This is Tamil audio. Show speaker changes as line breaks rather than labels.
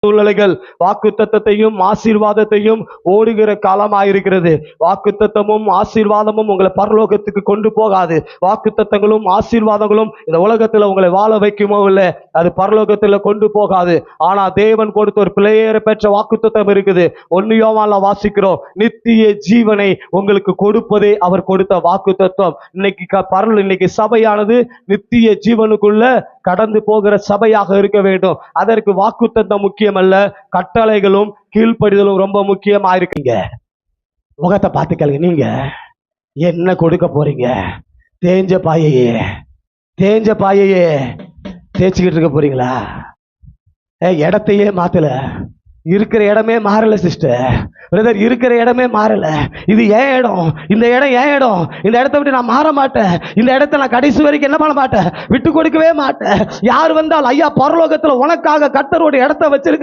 சூழ்நிலைகள் வாக்குத்தத்தத்தையும் ஆசீர்வாதத்தையும் ஓடுகிற காலமாயிருக்கிறது. வாக்குத்தத்தமும் ஆசீர்வாதமும் உங்களை பரலோகத்துக்கு கொண்டு போகாது. வாக்குத்தத்தங்களும் ஆசீர்வாதங்களும் இந்த உலகத்துல உங்களை வாழ வைக்குமோ இல்லை, அது பரலோகத்துல கொண்டு போகாது. ஆனா தேவன் கொடுத்த ஒரு பிள்ளையேற பெற்ற வாக்குத்தத்தம் இருக்குது. 1 யோவான்ல வாசிக்கிறோம், நித்திய ஜீவனை உங்களுக்கு கொடுப்பதே அவர் கொடுத்த வாக்குத்தத்தம். இன்னைக்கு சபையானது நித்திய ஜீவனுக்குள்ள கடந்து போகிற சபையாக இருக்க வேண்டும். அதற்கு வாக்குத்தத்தம் முக்கியம் அல்ல, கட்டளைகளும் கீழ்ப்படிதலும் ரொம்ப முக்கியமா இருக்குங்க. முகத்தை பார்த்து கேளுங்க, நீங்க என்ன கொடுக்க போறீங்க? தேஞ்ச பாயையே தேய்ச்சிக்கிட்டு இருக்க போறீங்களா? இடத்தையே மாத்தல, இருக்கிற இடமே மாறல சிஸ்டர், பிரதர், இருக்கிற இடமே மாறல. இது ஏன் இடம், இந்த இடம் ஏன் இடம், இந்த இடத்தை விட்டு நான் மாற மாட்டேன், இந்த இடத்தை நான் கடைசி வரைக்கும் என்ன பண்ண மாட்டேன், விட்டு கொடுக்கவே மாட்டேன். யார் வந்தால் ஐயா பரலோகத்துல உனக்காக கர்த்தரோட இடத்தை வச்சிருக்க